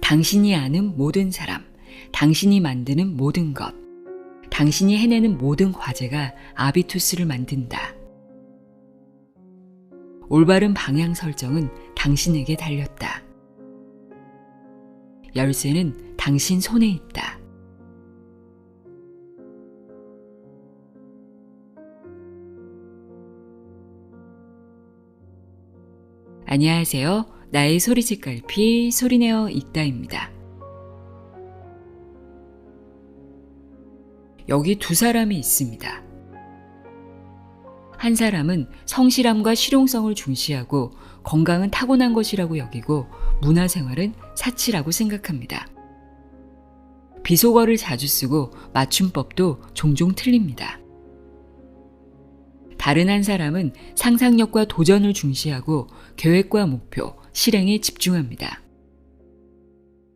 당신이 아는 모든 사람, 당신이 만드는 모든 것, 당신이 해내는 모든 과제가 아비투스를 만든다. 올바른 방향 설정은 당신에게 달렸다. 열쇠는 당신 손에 있다. 안녕하세요. 나의 소리집 갈피 소리내어 읽다입니다. 여기 두 사람이 있습니다. 한 사람은 성실함과 실용성을 중시하고 건강은 타고난 것이라고 여기고 문화생활은 사치라고 생각합니다. 비속어를 자주 쓰고 맞춤법도 종종 틀립니다. 다른 한 사람은 상상력과 도전을 중시하고 계획과 목표, 실행에 집중합니다.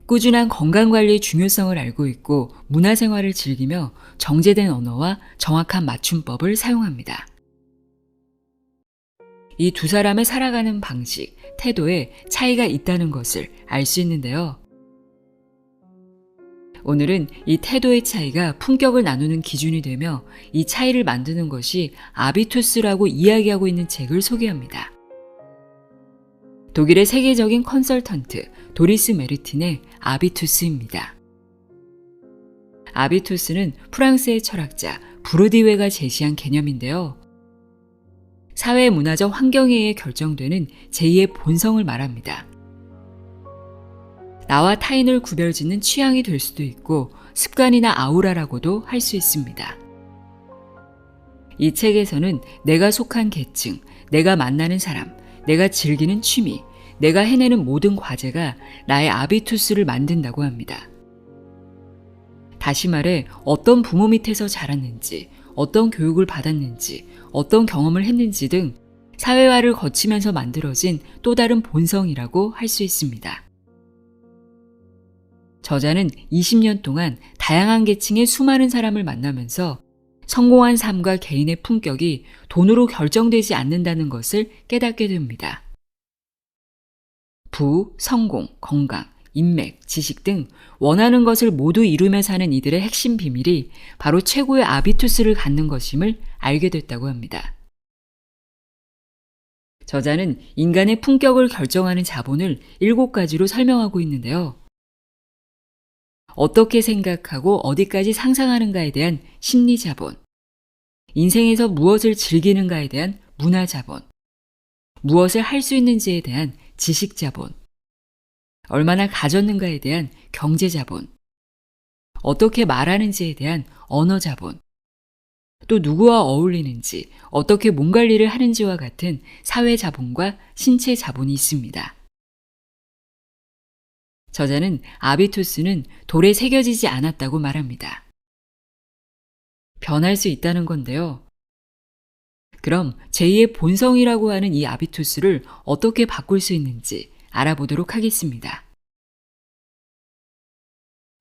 꾸준한 건강관리의 중요성을 알고 있고 문화생활을 즐기며 정제된 언어와 정확한 맞춤법을 사용합니다. 이 두 사람의 살아가는 방식, 태도에 차이가 있다는 것을 알 수 있는데요. 오늘은 이 태도의 차이가 품격을 나누는 기준이 되며 이 차이를 만드는 것이 아비투스라고 이야기하고 있는 책을 소개합니다. 독일의 세계적인 컨설턴트 도리스 메르틴의 아비투스입니다. 아비투스는 프랑스의 철학자 부르디웨가 제시한 개념인데요. 사회 문화적 환경에 의해 결정되는 제2의 본성을 말합니다. 나와 타인을 구별짓는 취향이 될 수도 있고 습관이나 아우라라고도 할 수 있습니다. 이 책에서는 내가 속한 계층, 내가 만나는 사람, 내가 즐기는 취미, 내가 해내는 모든 과제가 나의 아비투스를 만든다고 합니다. 다시 말해 어떤 부모 밑에서 자랐는지, 어떤 교육을 받았는지, 어떤 경험을 했는지 등 사회화를 거치면서 만들어진 또 다른 본성이라고 할 수 있습니다. 저자는 20년 동안 다양한 계층의 수많은 사람을 만나면서 성공한 삶과 개인의 품격이 돈으로 결정되지 않는다는 것을 깨닫게 됩니다. 부, 성공, 건강, 인맥, 지식 등 원하는 것을 모두 이루며 사는 이들의 핵심 비밀이 바로 최고의 아비투스를 갖는 것임을 알게 됐다고 합니다. 저자는 인간의 품격을 결정하는 자본을 7가지로 설명하고 있는데요. 어떻게 생각하고 어디까지 상상하는가에 대한 심리 자본, 인생에서 무엇을 즐기는가에 대한 문화 자본, 무엇을 할 수 있는지에 대한 지식 자본, 얼마나 가졌는가에 대한 경제 자본, 어떻게 말하는지에 대한 언어 자본, 또 누구와 어울리는지, 어떻게 몸 관리를 하는지와 같은 사회 자본과 신체 자본이 있습니다. 저자는 아비투스는 돌에 새겨지지 않았다고 말합니다. 변할 수 있다는 건데요. 그럼 제2의 본성이라고 하는 이 아비투스를 어떻게 바꿀 수 있는지 알아보도록 하겠습니다.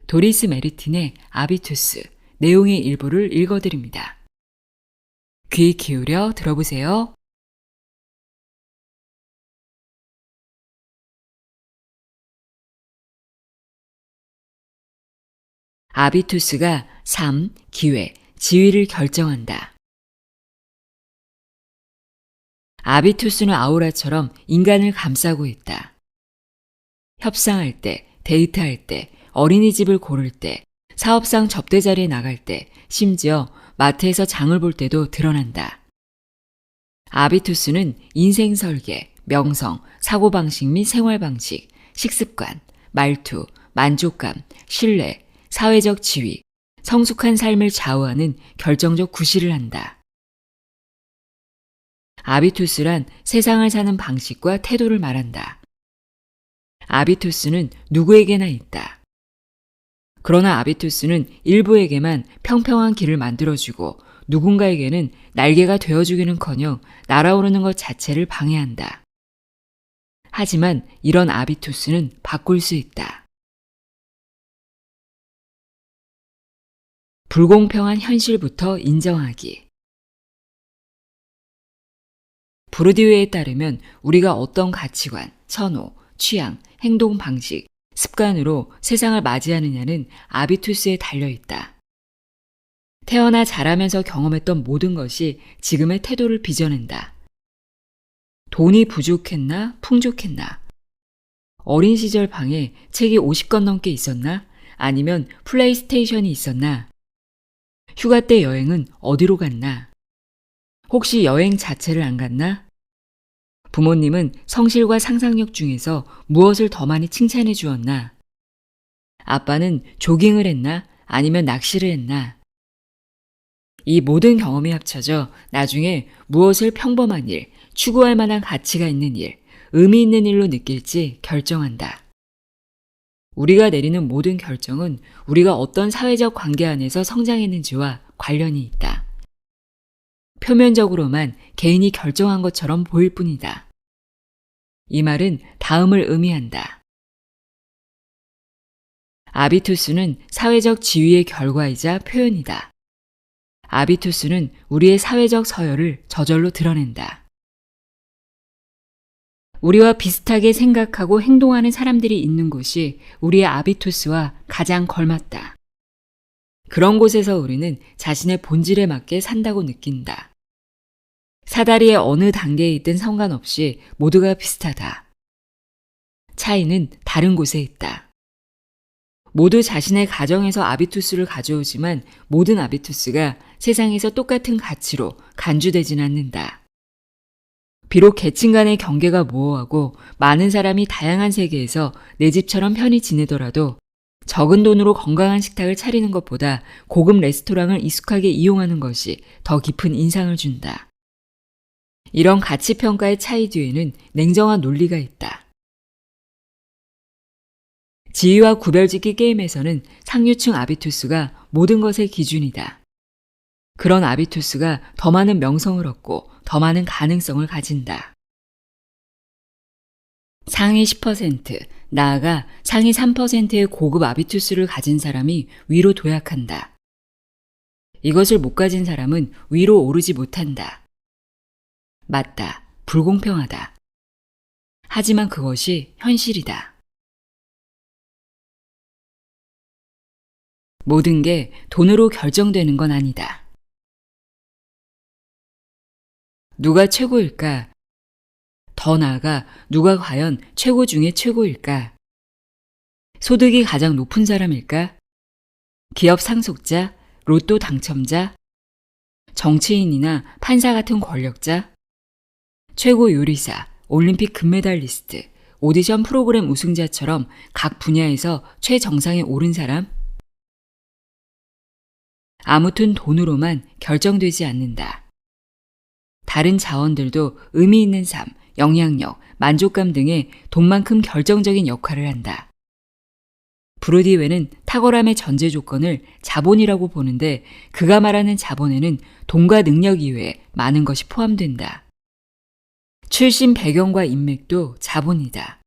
도리스 메르틴의 아비투스, 내용의 일부를 읽어드립니다. 귀 기울여 들어보세요. 아비투스가 삶, 기회, 지위를 결정한다. 아비투스는 아우라처럼 인간을 감싸고 있다. 협상할 때, 데이트할 때, 어린이집을 고를 때, 사업상 접대 자리에 나갈 때, 심지어 마트에서 장을 볼 때도 드러난다. 아비투스는 인생 설계, 명성, 사고방식 및 생활방식, 식습관, 말투, 만족감, 신뢰, 사회적 지위, 성숙한 삶을 좌우하는 결정적 구실을 한다. 아비투스란 세상을 사는 방식과 태도를 말한다. 아비투스는 누구에게나 있다. 그러나 아비투스는 일부에게만 평평한 길을 만들어주고 누군가에게는 날개가 되어주기는커녕 날아오르는 것 자체를 방해한다. 하지만 이런 아비투스는 바꿀 수 있다. 불공평한 현실부터 인정하기. 부르디웨에 따르면 우리가 어떤 가치관, 선호, 취향, 행동 방식, 습관으로 세상을 맞이하느냐는 아비투스에 달려있다. 태어나 자라면서 경험했던 모든 것이 지금의 태도를 빚어낸다. 돈이 부족했나 풍족했나? 어린 시절 방에 책이 50권 넘게 있었나? 아니면 플레이스테이션이 있었나? 휴가 때 여행은 어디로 갔나? 혹시 여행 자체를 안 갔나? 부모님은 성실과 상상력 중에서 무엇을 더 많이 칭찬해 주었나? 아빠는 조깅을 했나? 아니면 낚시를 했나? 이 모든 경험이 합쳐져 나중에 무엇을 평범한 일, 추구할 만한 가치가 있는 일, 의미 있는 일로 느낄지 결정한다. 우리가 내리는 모든 결정은 우리가 어떤 사회적 관계 안에서 성장했는지와 관련이 있다. 표면적으로만 개인이 결정한 것처럼 보일 뿐이다. 이 말은 다음을 의미한다. 아비투스는 사회적 지위의 결과이자 표현이다. 아비투스는 우리의 사회적 서열을 저절로 드러낸다. 우리와 비슷하게 생각하고 행동하는 사람들이 있는 곳이 우리의 아비투스와 가장 걸맞다. 그런 곳에서 우리는 자신의 본질에 맞게 산다고 느낀다. 사다리의 어느 단계에 있든 상관없이 모두가 비슷하다. 차이는 다른 곳에 있다. 모두 자신의 가정에서 아비투스를 가져오지만 모든 아비투스가 세상에서 똑같은 가치로 간주되진 않는다. 비록 계층 간의 경계가 모호하고 많은 사람이 다양한 세계에서 내 집처럼 편히 지내더라도 적은 돈으로 건강한 식탁을 차리는 것보다 고급 레스토랑을 익숙하게 이용하는 것이 더 깊은 인상을 준다. 이런 가치평가의 차이 뒤에는 냉정한 논리가 있다. 지위와 구별짓기 게임에서는 상류층 아비투스가 모든 것의 기준이다. 그런 아비투스가 더 많은 명성을 얻고 더 많은 가능성을 가진다. 상위 10%, 나아가 상위 3%의 고급 아비투스를 가진 사람이 위로 도약한다. 이것을 못 가진 사람은 위로 오르지 못한다. 맞다. 불공평하다. 하지만 그것이 현실이다. 모든 게 돈으로 결정되는 건 아니다. 누가 최고일까? 더 나아가 누가 과연 최고 중에 최고일까? 소득이 가장 높은 사람일까? 기업 상속자, 로또 당첨자, 정치인이나 판사 같은 권력자, 최고 요리사, 올림픽 금메달리스트, 오디션 프로그램 우승자처럼 각 분야에서 최정상에 오른 사람? 아무튼 돈으로만 결정되지 않는다. 다른 자원들도 의미 있는 삶, 영향력, 만족감 등의 돈만큼 결정적인 역할을 한다. 브루디웨는 탁월함의 전제 조건을 자본이라고 보는데 그가 말하는 자본에는 돈과 능력 이외에 많은 것이 포함된다. 출신 배경과 인맥도 자본이다.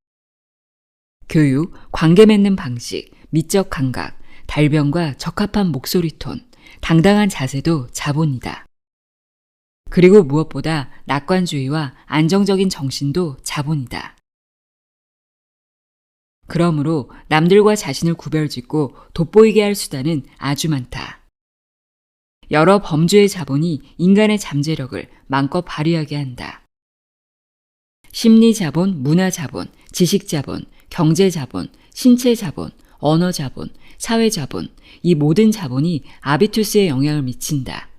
교육, 관계 맺는 방식, 미적 감각, 달변과 적합한 목소리 톤, 당당한 자세도 자본이다. 그리고 무엇보다 낙관주의와 안정적인 정신도 자본이다. 그러므로 남들과 자신을 구별짓고 돋보이게 할 수단은 아주 많다. 여러 범주의 자본이 인간의 잠재력을 마음껏 발휘하게 한다. 심리자본, 문화자본, 지식자본, 경제자본, 신체자본, 언어자본, 사회자본, 이 모든 자본이 아비투스에 영향을 미친다.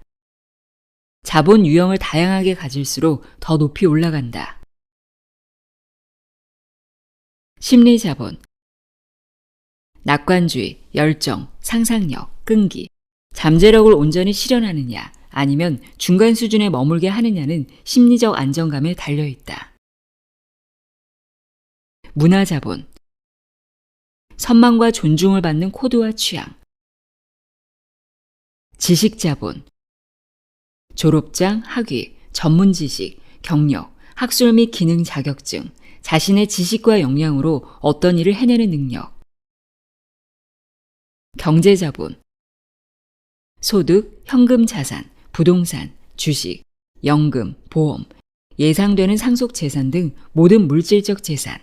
자본 유형을 다양하게 가질수록 더 높이 올라간다. 심리자본, 낙관주의, 열정, 상상력, 끈기, 잠재력을 온전히 실현하느냐 아니면 중간 수준에 머물게 하느냐는 심리적 안정감에 달려있다. 문화자본, 선망과 존중을 받는 코드와 취향. 지식자본, 졸업장, 학위, 전문 지식, 경력, 학술 및 기능 자격증, 자신의 지식과 역량으로 어떤 일을 해내는 능력. 경제자본, 소득, 현금 자산, 부동산, 주식, 연금, 보험, 예상되는 상속 재산 등 모든 물질적 재산.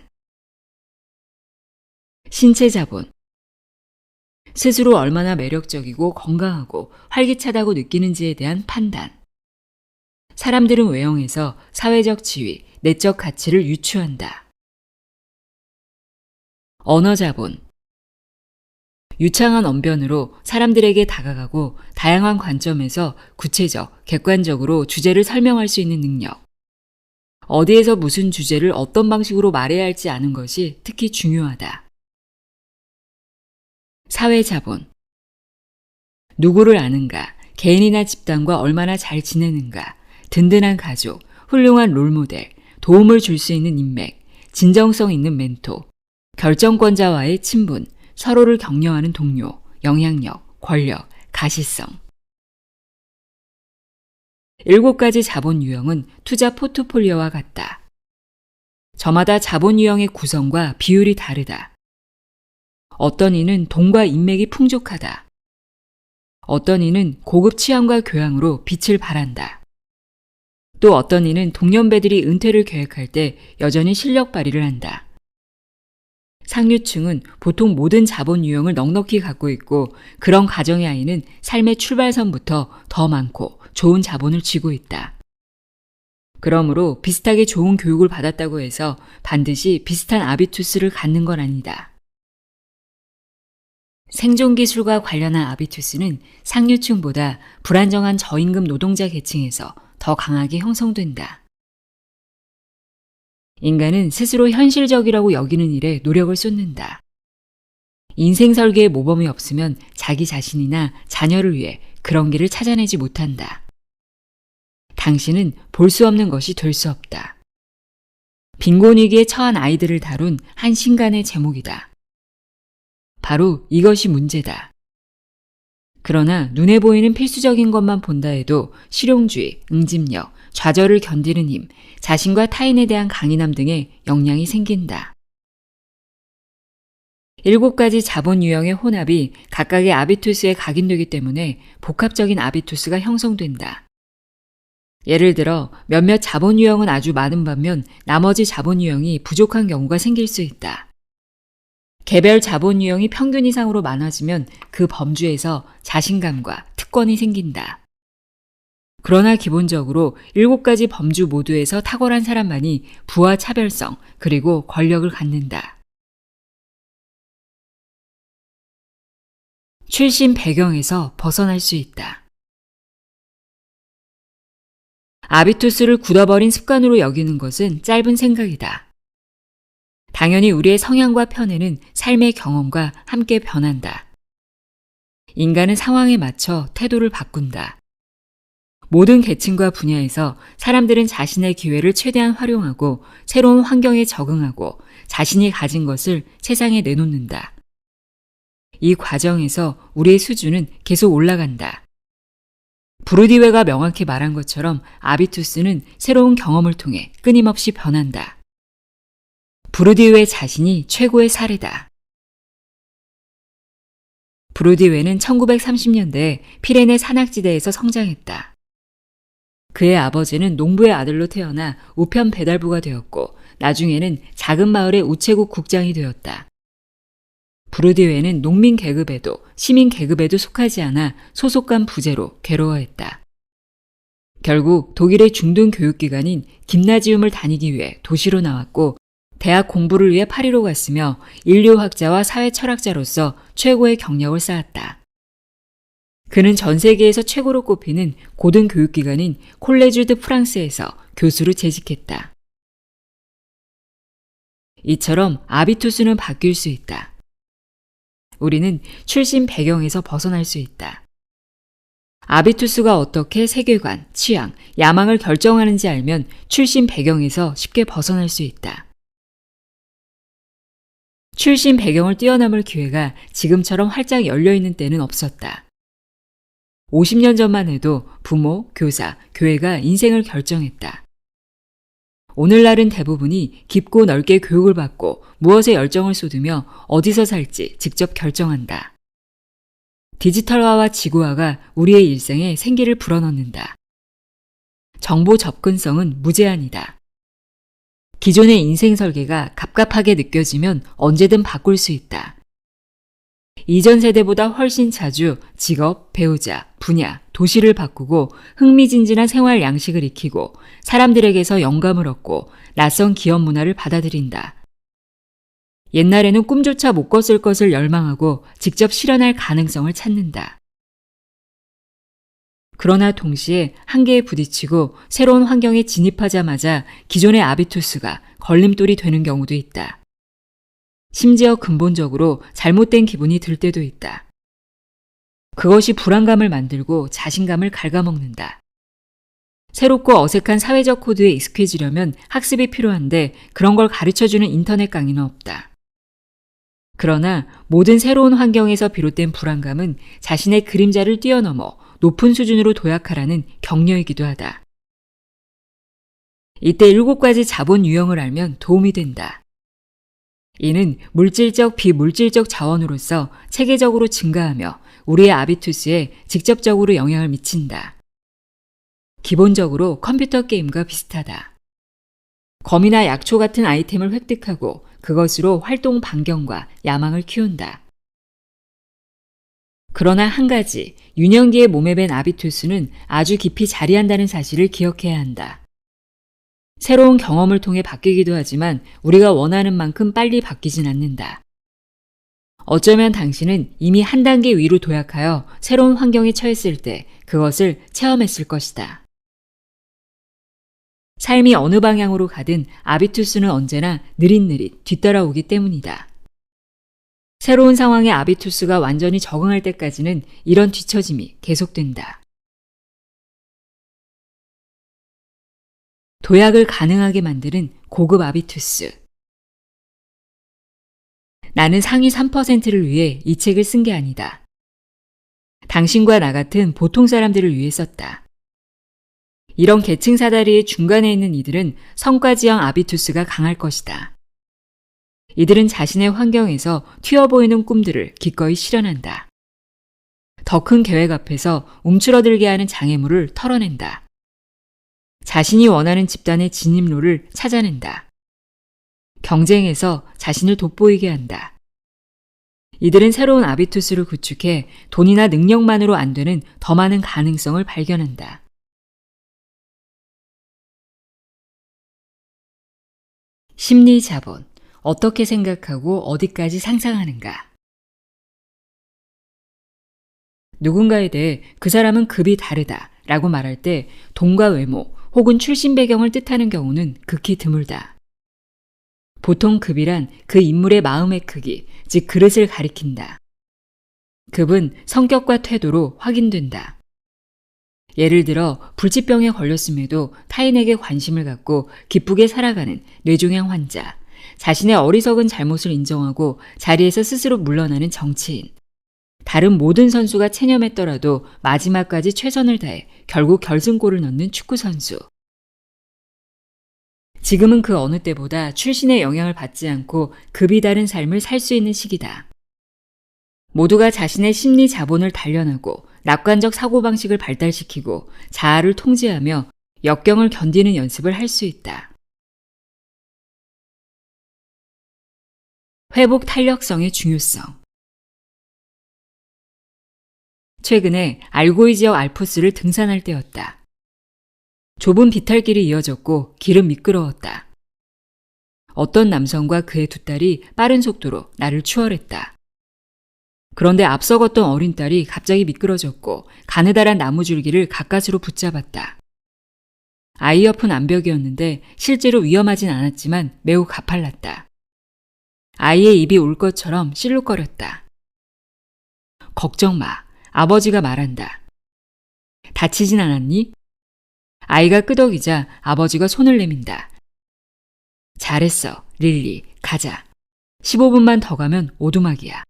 신체 자본. 스스로 얼마나 매력적이고 건강하고 활기차다고 느끼는지에 대한 판단. 사람들은 외형에서 사회적 지위, 내적 가치를 유추한다. 언어 자본. 유창한 언변으로 사람들에게 다가가고 다양한 관점에서 구체적, 객관적으로 주제를 설명할 수 있는 능력. 어디에서 무슨 주제를 어떤 방식으로 말해야 할지 아는 것이 특히 중요하다. 사회 자본. 누구를 아는가, 개인이나 집단과 얼마나 잘 지내는가, 든든한 가족, 훌륭한 롤모델, 도움을 줄 수 있는 인맥, 진정성 있는 멘토, 결정권자와의 친분, 서로를 격려하는 동료, 영향력, 권력, 가시성. 7가지 자본 유형은 투자 포트폴리오와 같다. 저마다 자본 유형의 구성과 비율이 다르다. 어떤 이는 돈과 인맥이 풍족하다. 어떤 이는 고급 취향과 교양으로 빛을 발한다. 또 어떤 이는 동년배들이 은퇴를 계획할 때 여전히 실력 발휘를 한다. 상류층은 보통 모든 자본 유형을 넉넉히 갖고 있고 그런 가정의 아이는 삶의 출발선부터 더 많고 좋은 자본을 쥐고 있다. 그러므로 비슷하게 좋은 교육을 받았다고 해서 반드시 비슷한 아비투스를 갖는 건 아니다. 생존기술과 관련한 아비투스는 상류층보다 불안정한 저임금 노동자 계층에서 더 강하게 형성된다. 인간은 스스로 현실적이라고 여기는 일에 노력을 쏟는다. 인생 설계에 모범이 없으면 자기 자신이나 자녀를 위해 그런 길을 찾아내지 못한다. 당신은 볼 수 없는 것이 될 수 없다. 빈곤위기에 처한 아이들을 다룬 한 신간의 제목이다. 바로 이것이 문제다. 그러나 눈에 보이는 필수적인 것만 본다 해도 실용주의, 응집력, 좌절을 견디는 힘, 자신과 타인에 대한 강인함 등의 역량이 생긴다. 7가지 자본 유형의 혼합이 각각의 아비투스에 각인되기 때문에 복합적인 아비투스가 형성된다. 예를 들어 몇몇 자본 유형은 아주 많은 반면 나머지 자본 유형이 부족한 경우가 생길 수 있다. 개별 자본 유형이 평균 이상으로 많아지면 그 범주에서 자신감과 특권이 생긴다. 그러나 기본적으로 7가지 범주 모두에서 탁월한 사람만이 부와 차별성 그리고 권력을 갖는다. 출신 배경에서 벗어날 수 있다. 아비투스를 굳어버린 습관으로 여기는 것은 짧은 생각이다. 당연히 우리의 성향과 편애는 삶의 경험과 함께 변한다. 인간은 상황에 맞춰 태도를 바꾼다. 모든 계층과 분야에서 사람들은 자신의 기회를 최대한 활용하고 새로운 환경에 적응하고 자신이 가진 것을 세상에 내놓는다. 이 과정에서 우리의 수준은 계속 올라간다. 브루디웨가 명확히 말한 것처럼 아비투스는 새로운 경험을 통해 끊임없이 변한다. 브루디웨 자신이 최고의 사례다. 브루디웨는 1930년대에 피레네 산악지대에서 성장했다. 그의 아버지는 농부의 아들로 태어나 우편 배달부가 되었고 나중에는 작은 마을의 우체국 국장이 되었다. 브루디웨는 농민 계급에도 시민 계급에도 속하지 않아 소속감 부재로 괴로워했다. 결국 독일의 중등 교육기관인 김나지움을 다니기 위해 도시로 나왔고 대학 공부를 위해 파리로 갔으며 인류학자와 사회철학자로서 최고의 경력을 쌓았다. 그는 전 세계에서 최고로 꼽히는 고등교육기관인 콜레주 드 프랑스에서 교수로 재직했다. 이처럼 아비투스는 바뀔 수 있다. 우리는 출신 배경에서 벗어날 수 있다. 아비투스가 어떻게 세계관, 취향, 야망을 결정하는지 알면 출신 배경에서 쉽게 벗어날 수 있다. 출신 배경을 뛰어넘을 기회가 지금처럼 활짝 열려있는 때는 없었다. 50년 전만 해도 부모, 교사, 교회가 인생을 결정했다. 오늘날은 대부분이 깊고 넓게 교육을 받고 무엇에 열정을 쏟으며 어디서 살지 직접 결정한다. 디지털화와 지구화가 우리의 일생에 생기를 불어넣는다. 정보 접근성은 무제한이다. 기존의 인생 설계가 갑갑하게 느껴지면 언제든 바꿀 수 있다. 이전 세대보다 훨씬 자주 직업, 배우자, 분야, 도시를 바꾸고 흥미진진한 생활 양식을 익히고 사람들에게서 영감을 얻고 낯선 기업 문화를 받아들인다. 옛날에는 꿈조차 못 꿨을 것을 열망하고 직접 실현할 가능성을 찾는다. 그러나 동시에 한계에 부딪히고 새로운 환경에 진입하자마자 기존의 아비투스가 걸림돌이 되는 경우도 있다. 심지어 근본적으로 잘못된 기분이 들 때도 있다. 그것이 불안감을 만들고 자신감을 갉아먹는다. 새롭고 어색한 사회적 코드에 익숙해지려면 학습이 필요한데 그런 걸 가르쳐주는 인터넷 강의는 없다. 그러나 모든 새로운 환경에서 비롯된 불안감은 자신의 그림자를 뛰어넘어 높은 수준으로 도약하라는 격려이기도 하다. 이때 7가지 자본 유형을 알면 도움이 된다. 이는 물질적, 비물질적 자원으로서 체계적으로 증가하며 우리의 아비투스에 직접적으로 영향을 미친다. 기본적으로 컴퓨터 게임과 비슷하다. 검이나 약초 같은 아이템을 획득하고 그것으로 활동 반경과 야망을 키운다. 그러나 한 가지, 유년기의 몸에 밴 아비투스는 아주 깊이 자리한다는 사실을 기억해야 한다. 새로운 경험을 통해 바뀌기도 하지만 우리가 원하는 만큼 빨리 바뀌진 않는다. 어쩌면 당신은 이미 한 단계 위로 도약하여 새로운 환경에 처했을 때 그것을 체험했을 것이다. 삶이 어느 방향으로 가든 아비투스는 언제나 느릿느릿 뒤따라오기 때문이다. 새로운 상황에 아비투스가 완전히 적응할 때까지는 이런 뒤처짐이 계속된다. 도약을 가능하게 만드는 고급 아비투스. 나는 상위 3%를 위해 이 책을 쓴 게 아니다. 당신과 나 같은 보통 사람들을 위해 썼다. 이런 계층 사다리의 중간에 있는 이들은 성과지형 아비투스가 강할 것이다. 이들은 자신의 환경에서 튀어 보이는 꿈들을 기꺼이 실현한다. 더 큰 계획 앞에서 움츠러들게 하는 장애물을 털어낸다. 자신이 원하는 집단의 진입로를 찾아낸다. 경쟁에서 자신을 돋보이게 한다. 이들은 새로운 아비투스를 구축해 돈이나 능력만으로 안 되는 더 많은 가능성을 발견한다. 심리 자본. 어떻게 생각하고 어디까지 상상하는가? 누군가에 대해 그 사람은 급이 다르다 라고 말할 때 돈과 외모 혹은 출신 배경을 뜻하는 경우는 극히 드물다. 보통 급이란 그 인물의 마음의 크기, 즉 그릇을 가리킨다. 급은 성격과 태도로 확인된다. 예를 들어 불치병에 걸렸음에도 타인에게 관심을 갖고 기쁘게 살아가는 뇌종양 환자, 자신의 어리석은 잘못을 인정하고 자리에서 스스로 물러나는 정치인, 다른 모든 선수가 체념했더라도 마지막까지 최선을 다해 결국 결승골을 넣는 축구선수. 지금은 그 어느 때보다 출신의 영향을 받지 않고 급이 다른 삶을 살 수 있는 시기다. 모두가 자신의 심리 자본을 단련하고 낙관적 사고방식을 발달시키고 자아를 통제하며 역경을 견디는 연습을 할 수 있다. 회복 탄력성의 중요성. 최근에 알고이 지역 알프스를 등산할 때였다. 좁은 비탈길이 이어졌고 길은 미끄러웠다. 어떤 남성과 그의 두 딸이 빠른 속도로 나를 추월했다. 그런데 앞서 걷던 어린 딸이 갑자기 미끄러졌고 가느다란 나무줄기를 가까스로 붙잡았다. 아이 옆은 암벽이었는데 실제로 위험하진 않았지만 매우 가팔랐다. 아이의 입이 울 것처럼 실룩거렸다. 걱정 마. 아버지가 말한다. 다치진 않았니? 아이가 끄덕이자 아버지가 손을 내민다. 잘했어, 릴리. 가자. 15분만 더 가면 오두막이야.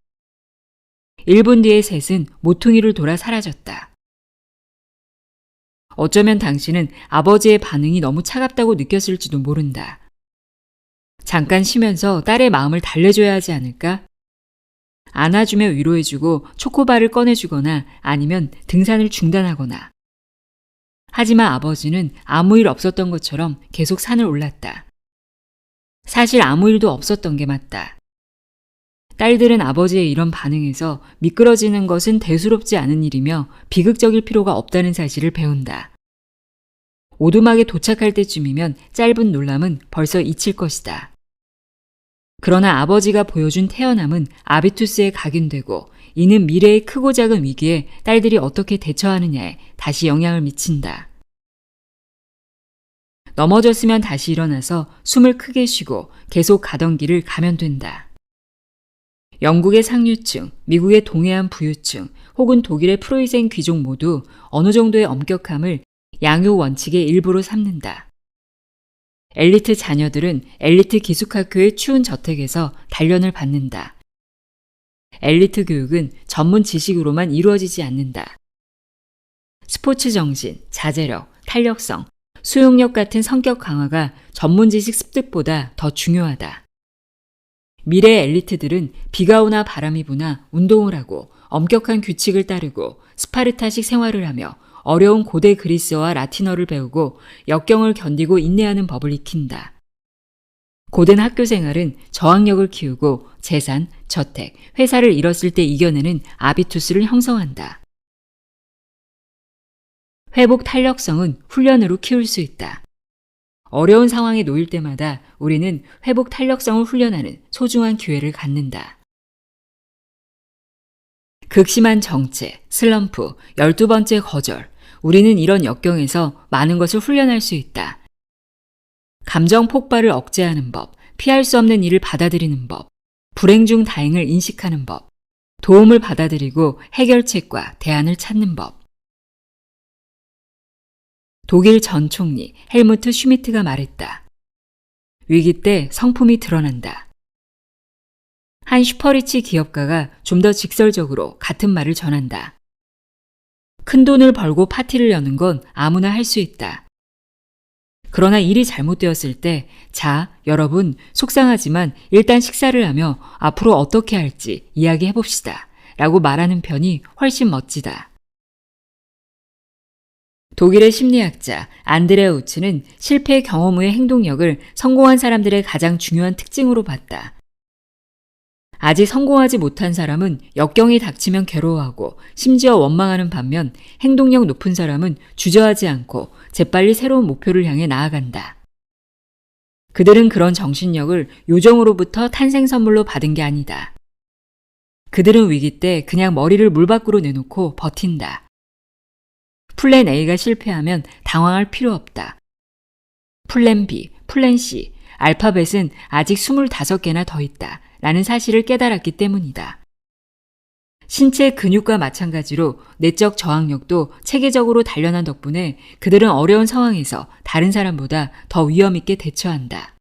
1분 뒤에 셋은 모퉁이를 돌아 사라졌다. 어쩌면 당신은 아버지의 반응이 너무 차갑다고 느꼈을지도 모른다. 잠깐 쉬면서 딸의 마음을 달래줘야 하지 않을까? 안아주며 위로해주고 초코바를 꺼내주거나 아니면 등산을 중단하거나. 하지만 아버지는 아무 일 없었던 것처럼 계속 산을 올랐다. 사실 아무 일도 없었던 게 맞다. 딸들은 아버지의 이런 반응에서 미끄러지는 것은 대수롭지 않은 일이며 비극적일 필요가 없다는 사실을 배운다. 오두막에 도착할 때쯤이면 짧은 놀람은 벌써 잊힐 것이다. 그러나 아버지가 보여준 태어남은 아비투스에 각인되고 이는 미래의 크고 작은 위기에 딸들이 어떻게 대처하느냐에 다시 영향을 미친다. 넘어졌으면 다시 일어나서 숨을 크게 쉬고 계속 가던 길을 가면 된다. 영국의 상류층, 미국의 동해안 부유층, 혹은 독일의 프로이센 귀족 모두 어느 정도의 엄격함을 양육 원칙의 일부로 삼는다. 엘리트 자녀들은 엘리트 기숙학교의 추운 저택에서 단련을 받는다. 엘리트 교육은 전문 지식으로만 이루어지지 않는다. 스포츠 정신, 자제력, 탄력성, 수용력 같은 성격 강화가 전문 지식 습득보다 더 중요하다. 미래의 엘리트들은 비가 오나 바람이 부나 운동을 하고 엄격한 규칙을 따르고 스파르타식 생활을 하며 어려운 고대 그리스어와 라틴어를 배우고 역경을 견디고 인내하는 법을 익힌다. 고된 학교 생활은 저항력을 키우고 재산, 저택, 회사를 잃었을 때 이겨내는 아비투스를 형성한다. 회복 탄력성은 훈련으로 키울 수 있다. 어려운 상황에 놓일 때마다 우리는 회복 탄력성을 훈련하는 소중한 기회를 갖는다. 극심한 정체, 슬럼프, 12번째 거절, 우리는 이런 역경에서 많은 것을 훈련할 수 있다. 감정 폭발을 억제하는 법, 피할 수 없는 일을 받아들이는 법, 불행 중 다행을 인식하는 법, 도움을 받아들이고 해결책과 대안을 찾는 법. 독일 전 총리 헬무트 슈미트가 말했다. 위기 때 성품이 드러난다. 한 슈퍼리치 기업가가 좀 더 직설적으로 같은 말을 전한다. 큰 돈을 벌고 파티를 여는 건 아무나 할 수 있다. 그러나 일이 잘못되었을 때, 자, 여러분, 속상하지만 일단 식사를 하며 앞으로 어떻게 할지 이야기해 봅시다. 라고 말하는 편이 훨씬 멋지다. 독일의 심리학자 안드레 우츠는 실패 경험 후의 행동력을 성공한 사람들의 가장 중요한 특징으로 봤다. 아직 성공하지 못한 사람은 역경이 닥치면 괴로워하고 심지어 원망하는 반면 행동력 높은 사람은 주저하지 않고 재빨리 새로운 목표를 향해 나아간다. 그들은 그런 정신력을 요정으로부터 탄생 선물로 받은 게 아니다. 그들은 위기 때 그냥 머리를 물 밖으로 내놓고 버틴다. 플랜 A가 실패하면 당황할 필요 없다. 플랜 B, 플랜 C, 알파벳은 아직 25개나 더 있다. 라는 사실을 깨달았기 때문이다. 신체 근육과 마찬가지로 내적 저항력도 체계적으로 단련한 덕분에 그들은 어려운 상황에서 다른 사람보다 더 위험 있게 대처한다.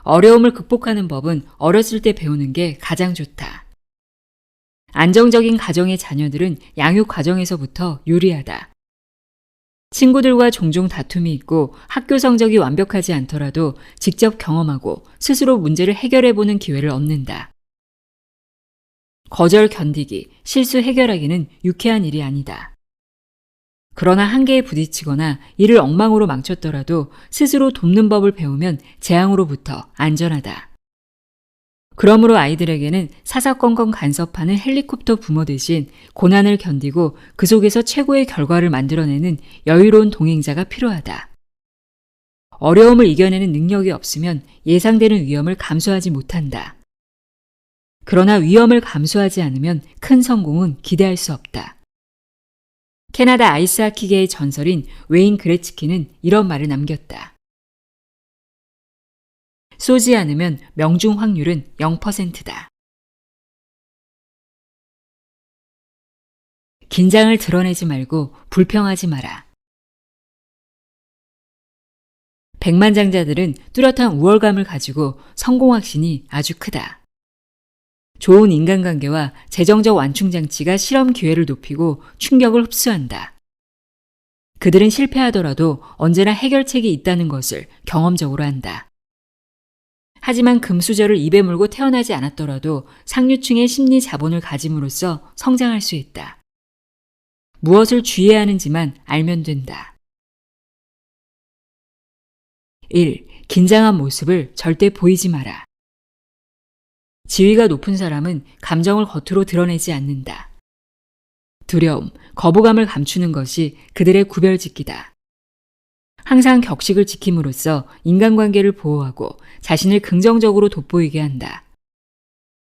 어려움을 극복하는 법은 어렸을 때 배우는 게 가장 좋다. 안정적인 가정의 자녀들은 양육 과정에서부터 유리하다. 친구들과 종종 다툼이 있고 학교 성적이 완벽하지 않더라도 직접 경험하고 스스로 문제를 해결해보는 기회를 얻는다. 거절 견디기, 실수 해결하기는 유쾌한 일이 아니다. 그러나 한계에 부딪히거나 일을 엉망으로 망쳤더라도 스스로 돕는 법을 배우면 재앙으로부터 안전하다. 그러므로 아이들에게는 사사건건 간섭하는 헬리콥터 부모 대신 고난을 견디고 그 속에서 최고의 결과를 만들어내는 여유로운 동행자가 필요하다. 어려움을 이겨내는 능력이 없으면 예상되는 위험을 감수하지 못한다. 그러나 위험을 감수하지 않으면 큰 성공은 기대할 수 없다. 캐나다 아이스하키계의 전설인 웨인 그레츠키는 이런 말을 남겼다. 쏘지 않으면 명중 확률은 0%다. 긴장을 드러내지 말고 불평하지 마라. 백만장자들은 뚜렷한 우월감을 가지고 성공 확신이 아주 크다. 좋은 인간관계와 재정적 완충장치가 실험 기회를 높이고 충격을 흡수한다. 그들은 실패하더라도 언제나 해결책이 있다는 것을 경험적으로 한다. 하지만 금수저를 입에 물고 태어나지 않았더라도 상류층의 심리 자본을 가짐으로써 성장할 수 있다. 무엇을 주의해야 하는지만 알면 된다. 1. 긴장한 모습을 절대 보이지 마라. 지위가 높은 사람은 감정을 겉으로 드러내지 않는다. 두려움, 거부감을 감추는 것이 그들의 구별짓기다. 항상 격식을 지킴으로써 인간관계를 보호하고 자신을 긍정적으로 돋보이게 한다.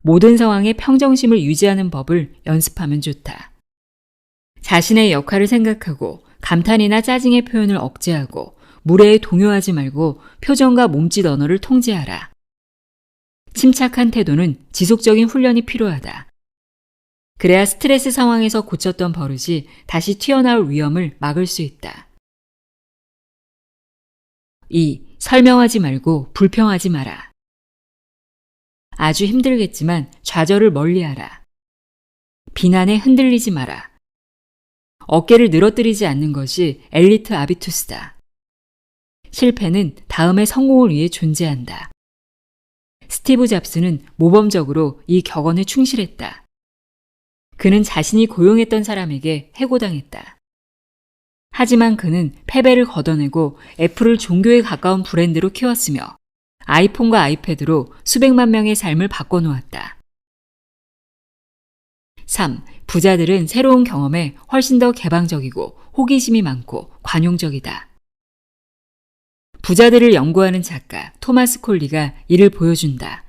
모든 상황에 평정심을 유지하는 법을 연습하면 좋다. 자신의 역할을 생각하고 감탄이나 짜증의 표현을 억제하고 무례에 동요하지 말고 표정과 몸짓 언어를 통제하라. 침착한 태도는 지속적인 훈련이 필요하다. 그래야 스트레스 상황에서 고쳤던 버릇이 다시 튀어나올 위험을 막을 수 있다. 2. 설명하지 말고 불평하지 마라. 아주 힘들겠지만 좌절을 멀리하라. 비난에 흔들리지 마라. 어깨를 늘어뜨리지 않는 것이 엘리트 아비투스다. 실패는 다음의 성공을 위해 존재한다. 스티브 잡스는 모범적으로 이 격언에 충실했다. 그는 자신이 고용했던 사람에게 해고당했다. 하지만 그는 패배를 걷어내고 애플을 종교에 가까운 브랜드로 키웠으며 아이폰과 아이패드로 수백만 명의 삶을 바꿔놓았다. 3. 부자들은 새로운 경험에 훨씬 더 개방적이고 호기심이 많고 관용적이다. 부자들을 연구하는 작가 토마스 콜리가 이를 보여준다.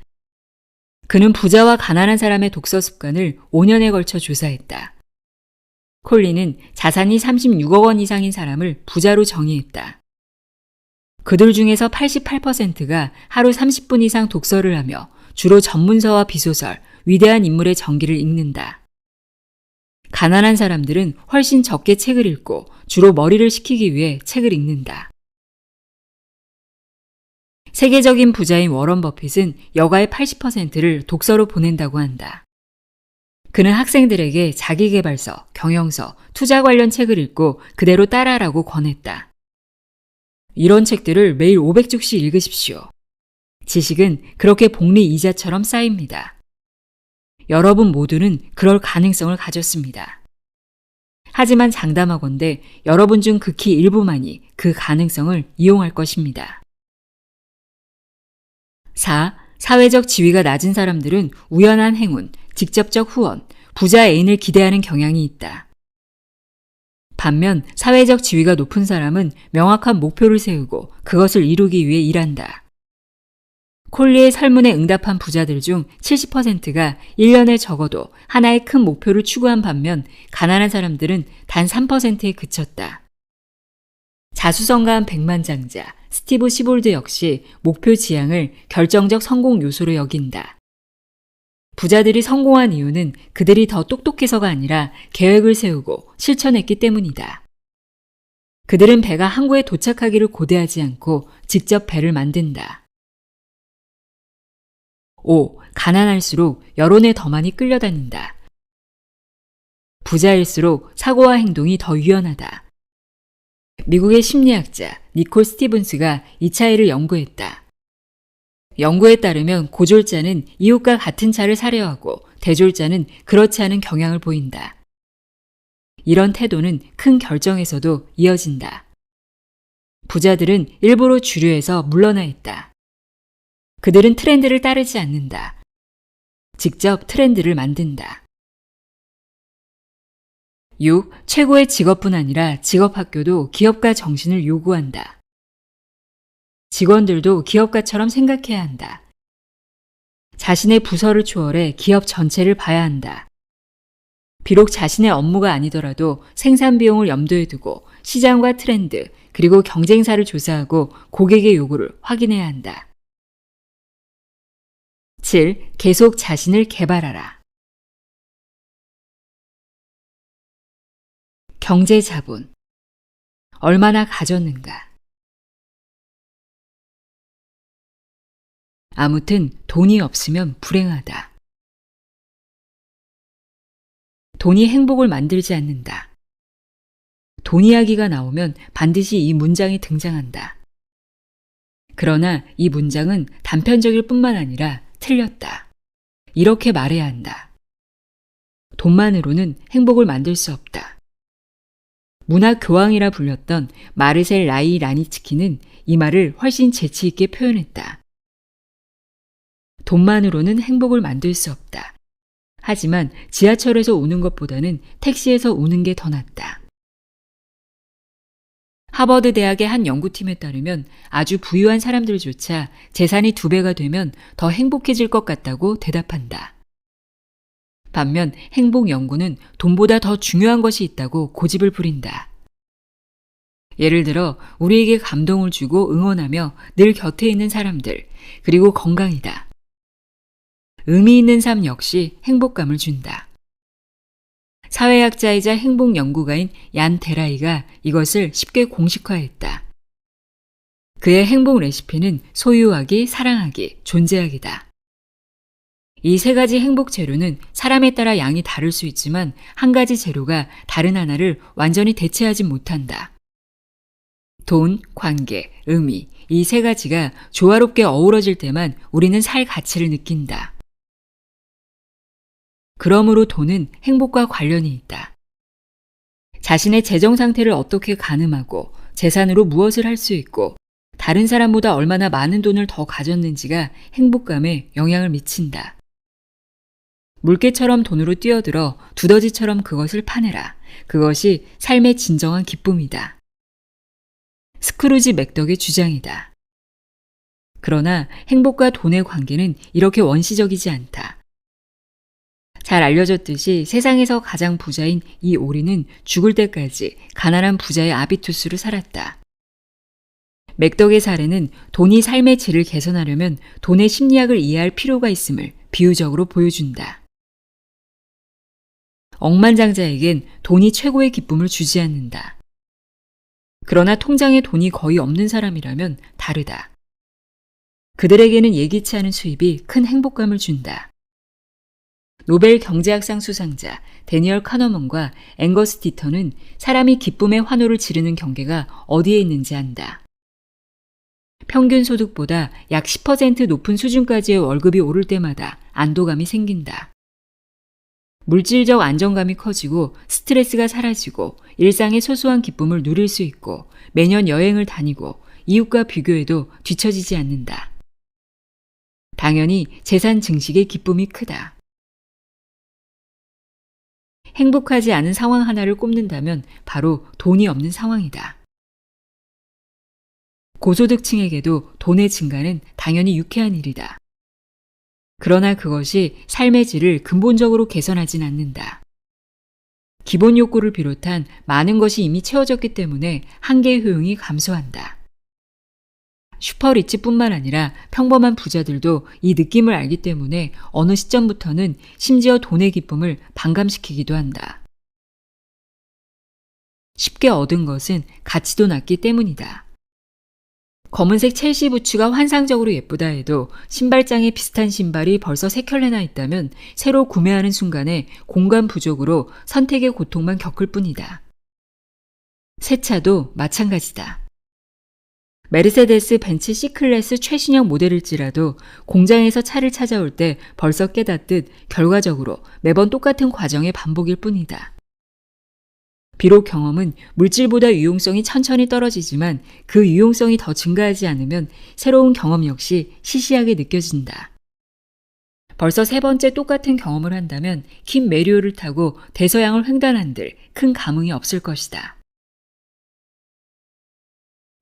그는 부자와 가난한 사람의 독서 습관을 5년에 걸쳐 조사했다. 콜리는 자산이 36억 원 이상인 사람을 부자로 정의했다. 그들 중에서 88%가 하루 30분 이상 독서를 하며 주로 전문서와 비소설, 위대한 인물의 전기를 읽는다. 가난한 사람들은 훨씬 적게 책을 읽고 주로 머리를 식히기 위해 책을 읽는다. 세계적인 부자인 워런 버핏은 여가의 80%를 독서로 보낸다고 한다. 그는 학생들에게 자기계발서, 경영서, 투자 관련 책을 읽고 그대로 따라하라고 권했다. 이런 책들을 매일 500쪽씩 읽으십시오. 지식은 그렇게 복리 이자처럼 쌓입니다. 여러분 모두는 그럴 가능성을 가졌습니다. 하지만 장담하건대 여러분 중 극히 일부만이 그 가능성을 이용할 것입니다. 4. 사회적 지위가 낮은 사람들은 우연한 행운, 직접적 후원, 부자 애인을 기대하는 경향이 있다. 반면 사회적 지위가 높은 사람은 명확한 목표를 세우고 그것을 이루기 위해 일한다. 콜리의 설문에 응답한 부자들 중 70%가 1년에 적어도 하나의 큰 목표를 추구한 반면 가난한 사람들은 단 3%에 그쳤다. 자수성가한 백만장자 스티브 시볼드 역시 목표 지향을 결정적 성공 요소로 여긴다. 부자들이 성공한 이유는 그들이 더 똑똑해서가 아니라 계획을 세우고 실천했기 때문이다. 그들은 배가 항구에 도착하기를 고대하지 않고 직접 배를 만든다. 5. 가난할수록 여론에 더 많이 끌려다닌다. 부자일수록 사고와 행동이 더 유연하다. 미국의 심리학자 니콜 스티븐스가 이 차이를 연구했다. 연구에 따르면 고졸자는 이웃과 같은 차를 사려 하고 대졸자는 그렇지 않은 경향을 보인다. 이런 태도는 큰 결정에서도 이어진다. 부자들은 일부러 주류에서 물러나 있다. 그들은 트렌드를 따르지 않는다. 직접 트렌드를 만든다. 6. 최고의 직업뿐 아니라 직업학교도 기업가 정신을 요구한다. 직원들도 기업가처럼 생각해야 한다. 자신의 부서를 초월해 기업 전체를 봐야 한다. 비록 자신의 업무가 아니더라도 생산 비용을 염두에 두고 시장과 트렌드, 그리고 경쟁사를 조사하고 고객의 요구를 확인해야 한다. 7. 계속 자신을 개발하라. 경제 자본. 얼마나 가졌는가. 아무튼 돈이 없으면 불행하다. 돈이 행복을 만들지 않는다. 돈 이야기가 나오면 반드시 이 문장이 등장한다. 그러나 이 문장은 단편적일 뿐만 아니라 틀렸다. 이렇게 말해야 한다. 돈만으로는 행복을 만들 수 없다. 문학 교황이라 불렸던 마르셀 라이 라니츠키는 이 말을 훨씬 재치 있게 표현했다. 돈만으로는 행복을 만들 수 없다. 하지만 지하철에서 우는 것보다는 택시에서 우는 게 더 낫다. 하버드 대학의 한 연구팀에 따르면 아주 부유한 사람들조차 재산이 2배가 되면 더 행복해질 것 같다고 대답한다. 반면 행복 연구는 돈보다 더 중요한 것이 있다고 고집을 부린다. 예를 들어 우리에게 감동을 주고 응원하며 늘 곁에 있는 사람들, 그리고 건강이다. 의미 있는 삶 역시 행복감을 준다. 사회학자이자 행복 연구가인 얀 데라이가 이것을 쉽게 공식화했다. 그의 행복 레시피는 소유하기, 사랑하기, 존재하기다. 이 3가지 행복 재료는 사람에 따라 양이 다를 수 있지만 한 가지 재료가 다른 하나를 완전히 대체하지 못한다. 돈, 관계, 의미, 이 3가지가 조화롭게 어우러질 때만 우리는 살 가치를 느낀다. 그러므로 돈은 행복과 관련이 있다. 자신의 재정 상태를 어떻게 가늠하고 재산으로 무엇을 할 수 있고 다른 사람보다 얼마나 많은 돈을 더 가졌는지가 행복감에 영향을 미친다. 물개처럼 돈으로 뛰어들어 두더지처럼 그것을 파내라. 그것이 삶의 진정한 기쁨이다. 스크루지 맥덕의 주장이다. 그러나 행복과 돈의 관계는 이렇게 원시적이지 않다. 잘 알려졌듯이 세상에서 가장 부자인 이 오리는 죽을 때까지 가난한 부자의 아비투스로 살았다. 맥덕의 사례는 돈이 삶의 질을 개선하려면 돈의 심리학을 이해할 필요가 있음을 비유적으로 보여준다. 억만장자에겐 돈이 최고의 기쁨을 주지 않는다. 그러나 통장에 돈이 거의 없는 사람이라면 다르다. 그들에게는 예기치 않은 수입이 큰 행복감을 준다. 노벨 경제학상 수상자 데니얼 카너먼과 앵거스 디터는 사람이 기쁨의 환호를 지르는 경계가 어디에 있는지 안다. 평균 소득보다 약 10% 높은 수준까지의 월급이 오를 때마다 안도감이 생긴다. 물질적 안정감이 커지고 스트레스가 사라지고 일상의 소소한 기쁨을 누릴 수 있고 매년 여행을 다니고 이웃과 비교해도 뒤처지지 않는다. 당연히 재산 증식의 기쁨이 크다. 행복하지 않은 상황 하나를 꼽는다면 바로 돈이 없는 상황이다. 고소득층에게도 돈의 증가는 당연히 유쾌한 일이다. 그러나 그것이 삶의 질을 근본적으로 개선하진 않는다. 기본 욕구를 비롯한 많은 것이 이미 채워졌기 때문에 한계의 효용이 감소한다. 슈퍼리치뿐만 아니라 평범한 부자들도 이 느낌을 알기 때문에 어느 시점부터는 심지어 돈의 기쁨을 반감시키기도 한다. 쉽게 얻은 것은 가치도 낮기 때문이다. 검은색 첼시 부츠가 환상적으로 예쁘다 해도 신발장에 비슷한 신발이 벌써 3켤레나 있다면 새로 구매하는 순간에 공간 부족으로 선택의 고통만 겪을 뿐이다. 새 차도 마찬가지다. 메르세데스 벤츠 C클래스 최신형 모델일지라도 공장에서 차를 찾아올 때 벌써 깨닫듯 결과적으로 매번 똑같은 과정의 반복일 뿐이다. 비록 경험은 물질보다 유용성이 천천히 떨어지지만 그 유용성이 더 증가하지 않으면 새로운 경험 역시 시시하게 느껴진다. 벌써 3번째 똑같은 경험을 한다면 킴 메리오를 타고 대서양을 횡단한들 큰 감흥이 없을 것이다.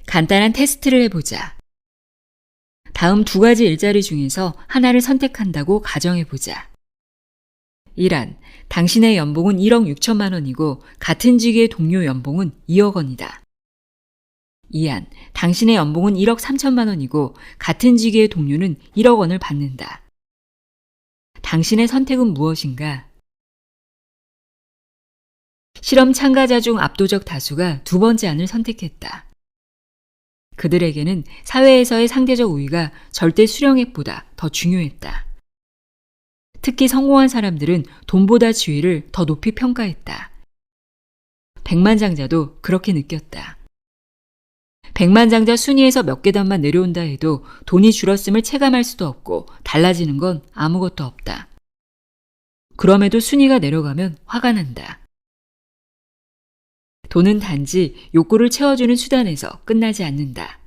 간단한 테스트를 해보자. 다음 2가지 일자리 중에서 하나를 선택한다고 가정해보자. 1안, 당신의 연봉은 1억 6천만 원이고 같은 직위의 동료 연봉은 2억 원이다. 2안, 당신의 연봉은 1억 3천만 원이고 같은 직위의 동료는 1억 원을 받는다. 당신의 선택은 무엇인가? 실험 참가자 중 압도적 다수가 2번째 안을 선택했다. 그들에게는 사회에서의 상대적 우위가 절대 수령액보다 더 중요했다. 특히 성공한 사람들은 돈보다 지위를 더 높이 평가했다. 백만장자도 그렇게 느꼈다. 백만장자 순위에서 몇 계단만 내려온다 해도 돈이 줄었음을 체감할 수도 없고 달라지는 건 아무것도 없다. 그럼에도 순위가 내려가면 화가 난다. 돈은 단지 욕구를 채워주는 수단에서 끝나지 않는다.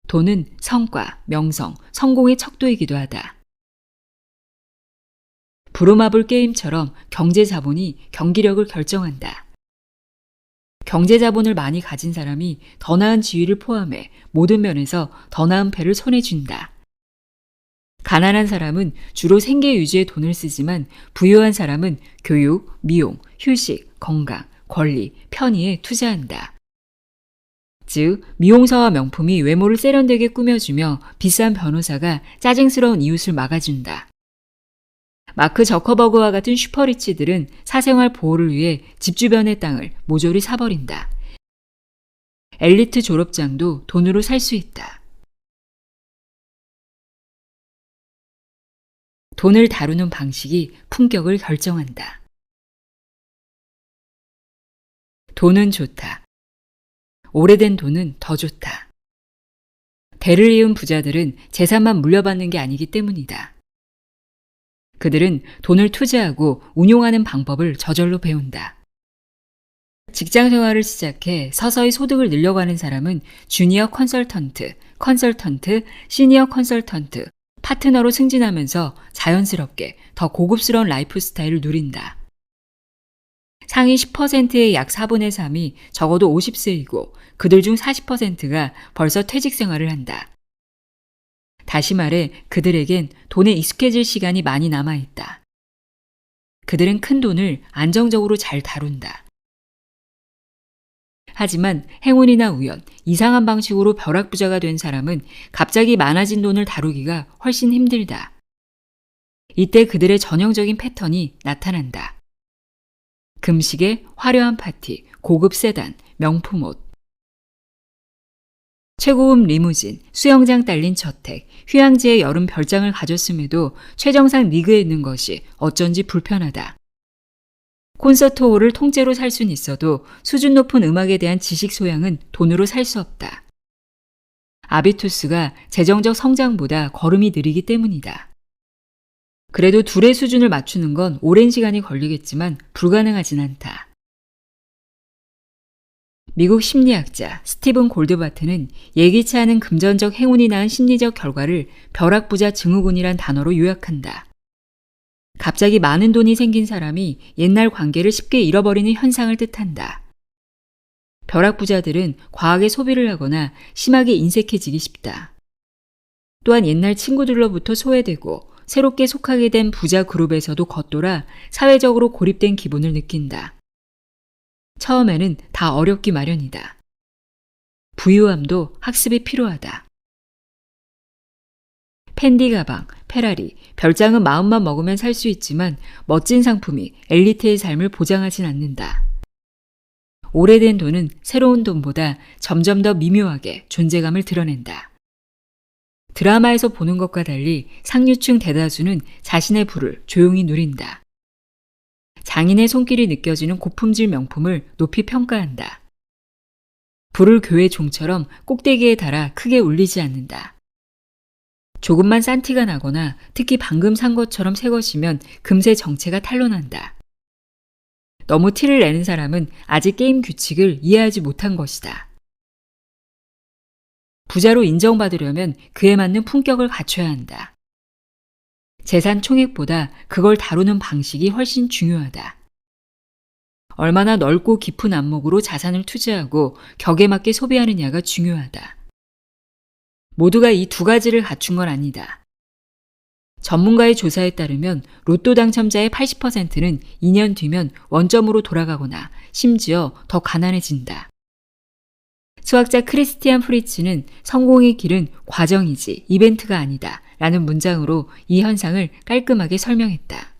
돈은 성과, 명성, 성공의 척도이기도 하다. 브로마블 게임처럼 경제 자본이 경기력을 결정한다. 경제 자본을 많이 가진 사람이 더 나은 지위를 포함해 모든 면에서 더 나은 패를 손에 쥔다. 가난한 사람은 주로 생계 유지에 돈을 쓰지만 부유한 사람은 교육, 미용, 휴식, 건강, 권리, 편의에 투자한다. 즉, 미용사와 명품이 외모를 세련되게 꾸며주며 비싼 변호사가 짜증스러운 이웃을 막아준다. 마크 저커버그와 같은 슈퍼리치들은 사생활 보호를 위해 집 주변의 땅을 모조리 사버린다. 엘리트 졸업장도 돈으로 살 수 있다. 돈을 다루는 방식이 품격을 결정한다. 돈은 좋다. 오래된 돈은 더 좋다. 대를 이은 부자들은 재산만 물려받는 게 아니기 때문이다. 그들은 돈을 투자하고 운용하는 방법을 저절로 배운다. 직장 생활을 시작해 서서히 소득을 늘려가는 사람은 주니어 컨설턴트, 시니어 컨설턴트, 파트너로 승진하면서 자연스럽게 더 고급스러운 라이프 스타일을 누린다. 상위 10%의 약 4분의 3이 적어도 50세이고 그들 중 40%가 벌써 퇴직 생활을 한다. 다시 말해 그들에겐 돈에 익숙해질 시간이 많이 남아있다. 그들은 큰 돈을 안정적으로 잘 다룬다. 하지만 행운이나 우연, 이상한 방식으로 벼락부자가 된 사람은 갑자기 많아진 돈을 다루기가 훨씬 힘들다. 이때 그들의 전형적인 패턴이 나타난다. 금시계, 화려한 파티, 고급 세단, 명품 옷. 최고급 리무진, 수영장 딸린 저택, 휴양지의 여름 별장을 가졌음에도 최정상 리그에 있는 것이 어쩐지 불편하다. 콘서트홀을 통째로 살 수는 있어도 수준 높은 음악에 대한 지식 소양은 돈으로 살 수 없다. 아비투스가 재정적 성장보다 걸음이 느리기 때문이다. 그래도 둘의 수준을 맞추는 건 오랜 시간이 걸리겠지만 불가능하진 않다. 미국 심리학자 스티븐 골드바트는 예기치 않은 금전적 행운이 낳은 심리적 결과를 벼락부자 증후군이란 단어로 요약한다. 갑자기 많은 돈이 생긴 사람이 옛날 관계를 쉽게 잃어버리는 현상을 뜻한다. 벼락부자들은 과하게 소비를 하거나 심하게 인색해지기 쉽다. 또한 옛날 친구들로부터 소외되고 새롭게 속하게 된 부자 그룹에서도 겉돌아 사회적으로 고립된 기분을 느낀다. 처음에는 다 어렵기 마련이다. 부유함도 학습이 필요하다. 펜디 가방, 페라리, 별장은 마음만 먹으면 살 수 있지만 멋진 상품이 엘리트의 삶을 보장하진 않는다. 오래된 돈은 새로운 돈보다 점점 더 미묘하게 존재감을 드러낸다. 드라마에서 보는 것과 달리 상류층 대다수는 자신의 부를 조용히 누린다. 장인의 손길이 느껴지는 고품질 명품을 높이 평가한다. 불을 교회 종처럼 꼭대기에 달아 크게 울리지 않는다. 조금만 싼 티가 나거나 특히 방금 산 것처럼 새 것이면 금세 정체가 탄로난다. 너무 티를 내는 사람은 아직 게임 규칙을 이해하지 못한 것이다. 부자로 인정받으려면 그에 맞는 품격을 갖춰야 한다. 재산 총액보다 그걸 다루는 방식이 훨씬 중요하다. 얼마나 넓고 깊은 안목으로 자산을 투자하고 격에 맞게 소비하느냐가 중요하다. 모두가 이 두 가지를 갖춘 건 아니다. 전문가의 조사에 따르면 로또 당첨자의 80%는 2년 뒤면 원점으로 돌아가거나 심지어 더 가난해진다. 수학자 크리스티안 프리츠는 성공의 길은 과정이지 이벤트가 아니다 라는 문장으로 이 현상을 깔끔하게 설명했다.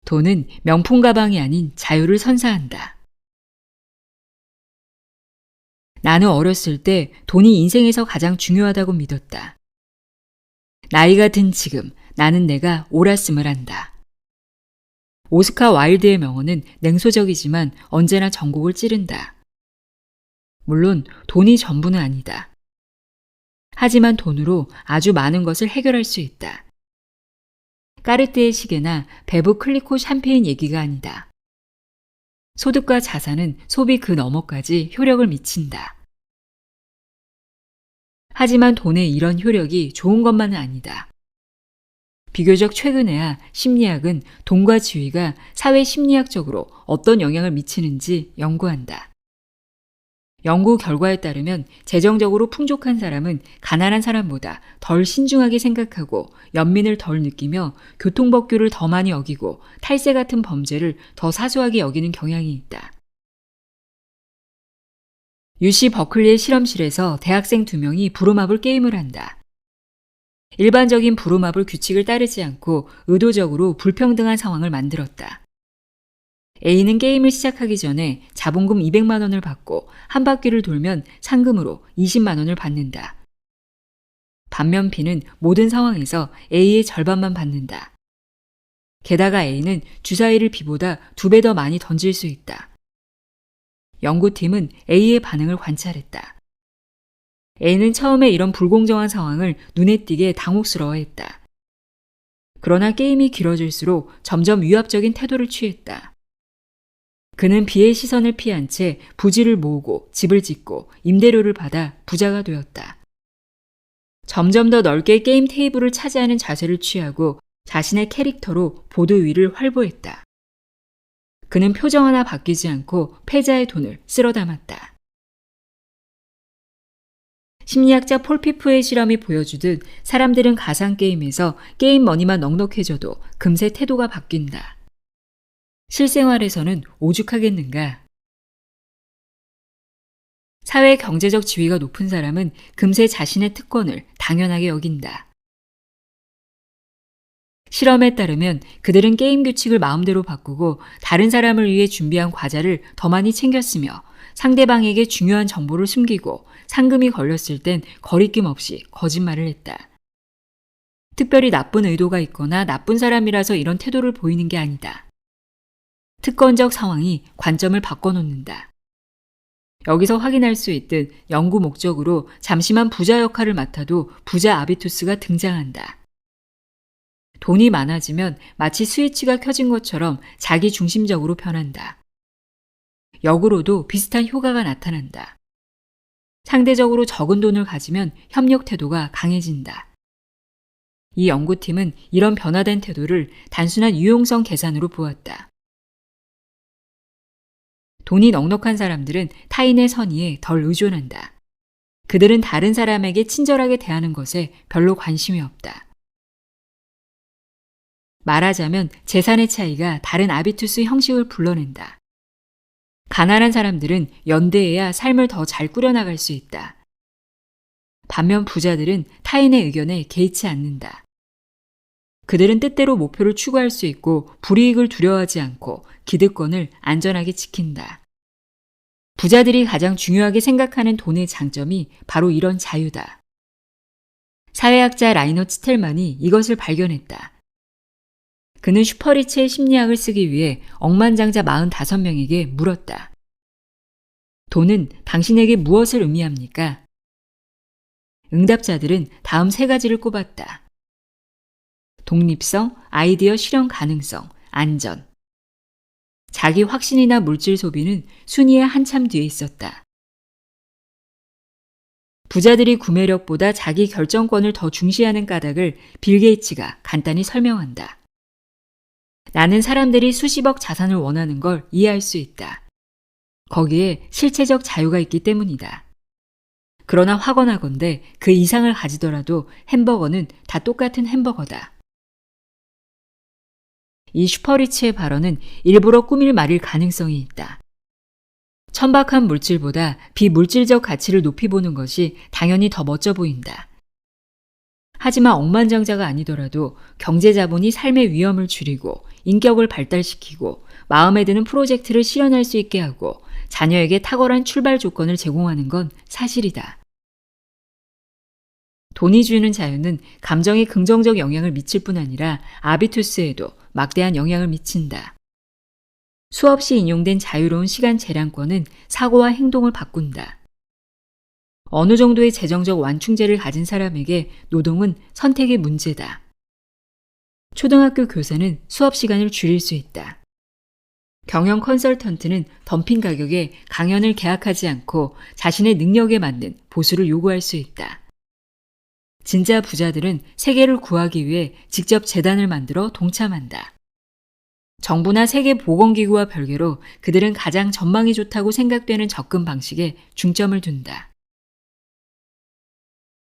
돈은 명품 가방이 아닌 자유를 선사한다. 나는 어렸을 때 돈이 인생에서 가장 중요하다고 믿었다. 나이가 든 지금 나는 내가 옳았음을 안다. 오스카 와일드의 명언은 냉소적이지만 언제나 전곡을 찌른다. 물론 돈이 전부는 아니다. 하지만 돈으로 아주 많은 것을 해결할 수 있다. 까르띠에 시계나 베브 클리코 샴페인 얘기가 아니다. 소득과 자산은 소비 그 너머까지 효력을 미친다. 하지만 돈의 이런 효력이 좋은 것만은 아니다. 비교적 최근에야 심리학은 돈과 지위가 사회 심리학적으로 어떤 영향을 미치는지 연구한다. 연구 결과에 따르면 재정적으로 풍족한 사람은 가난한 사람보다 덜 신중하게 생각하고 연민을 덜 느끼며 교통법규를 더 많이 어기고 탈세 같은 범죄를 더 사소하게 여기는 경향이 있다. UC 버클리의 실험실에서 대학생 2명이 브루마블 게임을 한다. 일반적인 브루마블 규칙을 따르지 않고 의도적으로 불평등한 상황을 만들었다. A는 게임을 시작하기 전에 자본금 200만 원을 받고 한 바퀴를 돌면 상금으로 20만 원을 받는다. 반면 B는 모든 상황에서 A의 절반만 받는다. 게다가 A는 주사위를 B보다 2배 더 많이 던질 수 있다. 연구팀은 A의 반응을 관찰했다. A는 처음에 이런 불공정한 상황을 눈에 띄게 당혹스러워했다. 그러나 게임이 길어질수록 점점 위압적인 태도를 취했다. 그는 B의 시선을 피한 채 부지를 모으고 집을 짓고 임대료를 받아 부자가 되었다. 점점 더 넓게 게임 테이블을 차지하는 자세를 취하고 자신의 캐릭터로 보드 위를 활보했다. 그는 표정 하나 바뀌지 않고 패자의 돈을 쓸어 담았다. 심리학자 폴 피프의 실험이 보여주듯 사람들은 가상게임에서 게임 머니만 넉넉해져도 금세 태도가 바뀐다. 실생활에서는 오죽하겠는가. 사회 경제적 지위가 높은 사람은 금세 자신의 특권을 당연하게 여긴다. 실험에 따르면 그들은 게임 규칙을 마음대로 바꾸고 다른 사람을 위해 준비한 과자를 더 많이 챙겼으며 상대방에게 중요한 정보를 숨기고 상금이 걸렸을 땐 거리낌 없이 거짓말을 했다. 특별히 나쁜 의도가 있거나 나쁜 사람이라서 이런 태도를 보이는 게 아니다. 특권적 상황이 관점을 바꿔놓는다. 여기서 확인할 수 있듯 연구 목적으로 잠시만 부자 역할을 맡아도 부자 아비투스가 등장한다. 돈이 많아지면 마치 스위치가 켜진 것처럼 자기 중심적으로 변한다. 역으로도 비슷한 효과가 나타난다. 상대적으로 적은 돈을 가지면 협력 태도가 강해진다. 이 연구팀은 이런 변화된 태도를 단순한 유용성 계산으로 보았다. 돈이 넉넉한 사람들은 타인의 선의에 덜 의존한다. 그들은 다른 사람에게 친절하게 대하는 것에 별로 관심이 없다. 말하자면 재산의 차이가 다른 아비투스 형식을 불러낸다. 가난한 사람들은 연대해야 삶을 더 잘 꾸려나갈 수 있다. 반면 부자들은 타인의 의견에 개의치 않는다. 그들은 뜻대로 목표를 추구할 수 있고 불이익을 두려워하지 않고 기득권을 안전하게 지킨다. 부자들이 가장 중요하게 생각하는 돈의 장점이 바로 이런 자유다. 사회학자 라이너 치텔만이 이것을 발견했다. 그는 슈퍼리츠의 심리학을 쓰기 위해 억만장자 45명에게 물었다. 돈은 당신에게 무엇을 의미합니까? 응답자들은 다음 3가지를 꼽았다. 독립성, 아이디어 실현 가능성, 안전. 자기 확신이나 물질 소비는 순위에 한참 뒤에 있었다. 부자들이 구매력보다 자기 결정권을 더 중시하는 까닭을 빌 게이츠가 간단히 설명한다. 나는 사람들이 수십억 자산을 원하는 걸 이해할 수 있다. 거기에 실체적 자유가 있기 때문이다. 그러나 확언하건대 그 이상을 가지더라도 햄버거는 다 똑같은 햄버거다. 이 슈퍼리츠의 발언은 일부러 꾸밀 말일 가능성이 있다. 천박한 물질보다 비물질적 가치를 높이 보는 것이 당연히 더 멋져 보인다. 하지만 억만장자가 아니더라도 경제자본이 삶의 위험을 줄이고 인격을 발달시키고 마음에 드는 프로젝트를 실현할 수 있게 하고 자녀에게 탁월한 출발 조건을 제공하는 건 사실이다. 돈이 주는 자유는 감정에 긍정적 영향을 미칠 뿐 아니라 아비투스에도 막대한 영향을 미친다. 수없이 인용된 자유로운 시간 재량권은 사고와 행동을 바꾼다. 어느 정도의 재정적 완충제를 가진 사람에게 노동은 선택의 문제다. 초등학교 교사는 수업 시간을 줄일 수 있다. 경영 컨설턴트는 덤핑 가격에 강연을 계약하지 않고 자신의 능력에 맞는 보수를 요구할 수 있다. 진짜 부자들은 세계를 구하기 위해 직접 재단을 만들어 동참한다. 정부나 세계보건기구와 별개로 그들은 가장 전망이 좋다고 생각되는 접근 방식에 중점을 둔다.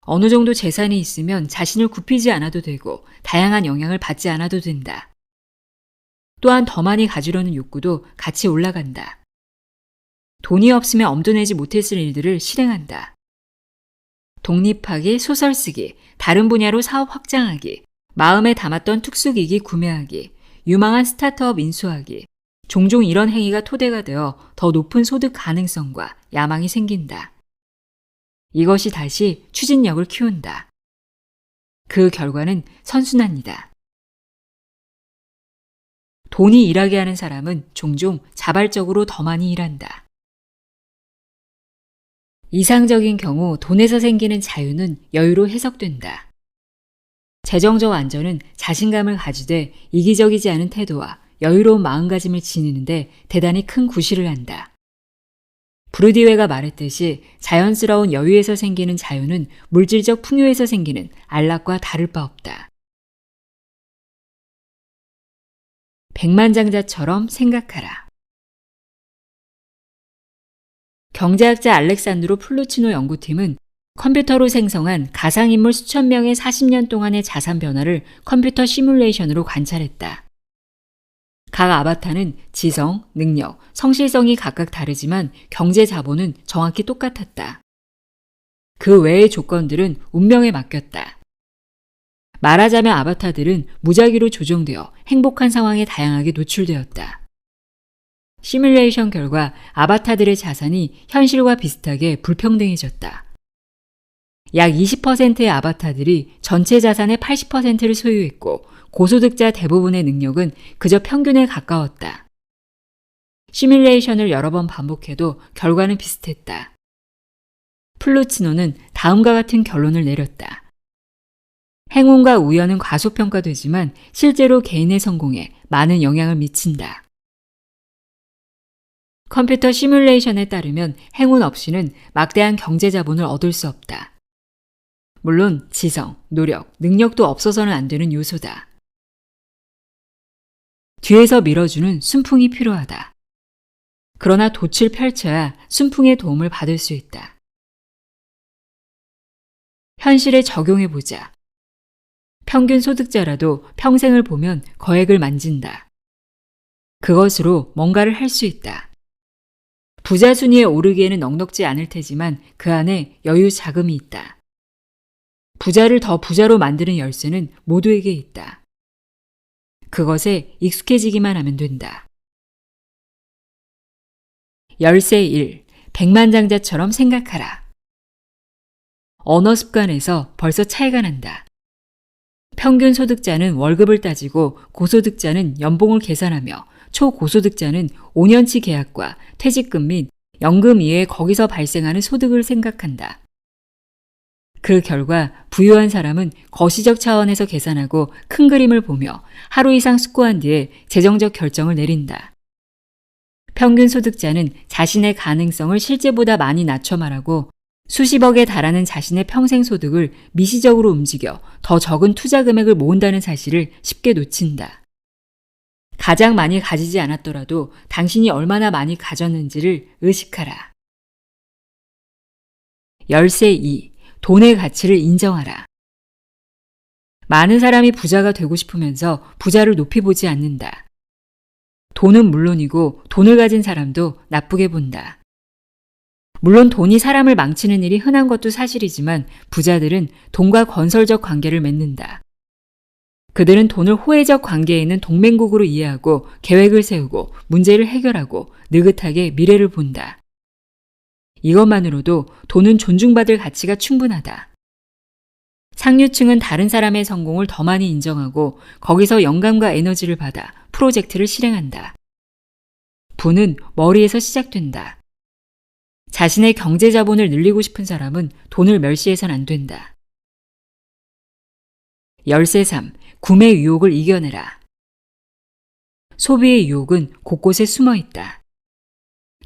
어느 정도 재산이 있으면 자신을 굽히지 않아도 되고 다양한 영향을 받지 않아도 된다. 또한 더 많이 가지려는 욕구도 같이 올라간다. 돈이 없으면 엄두 내지 못했을 일들을 실행한다. 독립하기, 소설 쓰기, 다른 분야로 사업 확장하기, 마음에 담았던 특수기기 구매하기, 유망한 스타트업 인수하기, 종종 이런 행위가 토대가 되어 더 높은 소득 가능성과 야망이 생긴다. 이것이 다시 추진력을 키운다. 그 결과는 선순환이다. 돈이 일하게 하는 사람은 종종 자발적으로 더 많이 일한다. 이상적인 경우 돈에서 생기는 자유는 여유로 해석된다. 재정적 안전은 자신감을 가지되 이기적이지 않은 태도와 여유로운 마음가짐을 지니는데 대단히 큰 구실을 한다. 브루디웨가 말했듯이 자연스러운 여유에서 생기는 자유는 물질적 풍요에서 생기는 안락과 다를 바 없다. 백만장자처럼 생각하라. 경제학자 알렉산드로 플루치노 연구팀은 컴퓨터로 생성한 가상인물 수천 명의 40년 동안의 자산 변화를 컴퓨터 시뮬레이션으로 관찰했다. 각 아바타는 지성, 능력, 성실성이 각각 다르지만 경제 자본은 정확히 똑같았다. 그 외의 조건들은 운명에 맡겼다. 말하자면 아바타들은 무작위로 조종되어 행복한 상황에 다양하게 노출되었다. 시뮬레이션 결과 아바타들의 자산이 현실과 비슷하게 불평등해졌다. 약 20%의 아바타들이 전체 자산의 80%를 소유했고 고소득자 대부분의 능력은 그저 평균에 가까웠다. 시뮬레이션을 여러 번 반복해도 결과는 비슷했다. 플루치노는 다음과 같은 결론을 내렸다. 행운과 우연은 과소평가되지만 실제로 개인의 성공에 많은 영향을 미친다. 컴퓨터 시뮬레이션에 따르면 행운 없이는 막대한 경제 자본을 얻을 수 없다. 물론 지성, 노력, 능력도 없어서는 안 되는 요소다. 뒤에서 밀어주는 순풍이 필요하다. 그러나 돛을 펼쳐야 순풍의 도움을 받을 수 있다. 현실에 적용해보자. 평균 소득자라도 평생을 보면 거액을 만진다. 그것으로 뭔가를 할 수 있다. 부자 순위에 오르기에는 넉넉지 않을 테지만 그 안에 여유 자금이 있다. 부자를 더 부자로 만드는 열쇠는 모두에게 있다. 그것에 익숙해지기만 하면 된다. 열쇠 1. 백만장자처럼 생각하라. 언어 습관에서 벌써 차이가 난다. 평균 소득자는 월급을 따지고 고소득자는 연봉을 계산하며 초고소득자는 5년치 계약과 퇴직금 및 연금 이외에 거기서 발생하는 소득을 생각한다. 그 결과 부유한 사람은 거시적 차원에서 계산하고 큰 그림을 보며 하루 이상 숙고한 뒤에 재정적 결정을 내린다. 평균 소득자는 자신의 가능성을 실제보다 많이 낮춰 말하고 수십억에 달하는 자신의 평생 소득을 미시적으로 움직여 더 적은 투자 금액을 모은다는 사실을 쉽게 놓친다. 가장 많이 가지지 않았더라도 당신이 얼마나 많이 가졌는지를 의식하라. 열쇠 2. 돈의 가치를 인정하라. 많은 사람이 부자가 되고 싶으면서 부자를 높이 보지 않는다. 돈은 물론이고 돈을 가진 사람도 나쁘게 본다. 물론 돈이 사람을 망치는 일이 흔한 것도 사실이지만 부자들은 돈과 건설적 관계를 맺는다. 그들은 돈을 호혜적 관계에 있는 동맹국으로 이해하고 계획을 세우고 문제를 해결하고 느긋하게 미래를 본다. 이것만으로도 돈은 존중받을 가치가 충분하다. 상류층은 다른 사람의 성공을 더 많이 인정하고 거기서 영감과 에너지를 받아 프로젝트를 실행한다. 부는 머리에서 시작된다. 자신의 경제 자본을 늘리고 싶은 사람은 돈을 멸시해선 안 된다. 열쇠 3. 구매 유혹을 이겨내라. 소비의 유혹은 곳곳에 숨어 있다.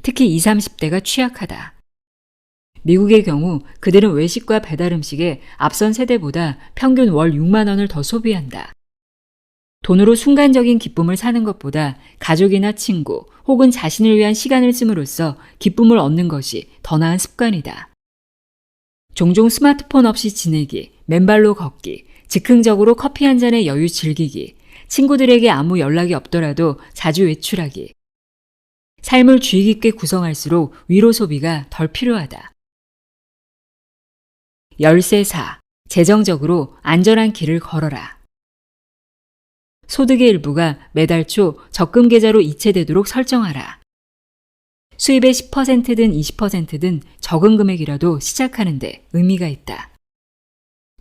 특히 20, 30대가 취약하다. 미국의 경우 그들은 외식과 배달 음식에 앞선 세대보다 평균 월 6만 원을 더 소비한다. 돈으로 순간적인 기쁨을 사는 것보다 가족이나 친구 혹은 자신을 위한 시간을 씀으로써 기쁨을 얻는 것이 더 나은 습관이다. 종종 스마트폰 없이 지내기, 맨발로 걷기, 즉흥적으로 커피 한 잔의 여유 즐기기, 친구들에게 아무 연락이 없더라도 자주 외출하기. 삶을 주의 깊게 구성할수록 위로 소비가 덜 필요하다. 열쇠 4. 재정적으로 안전한 길을 걸어라. 소득의 일부가 매달 초 적금 계좌로 이체되도록 설정하라. 수입의 10%든 20%든 적은 금액이라도 시작하는데 의미가 있다.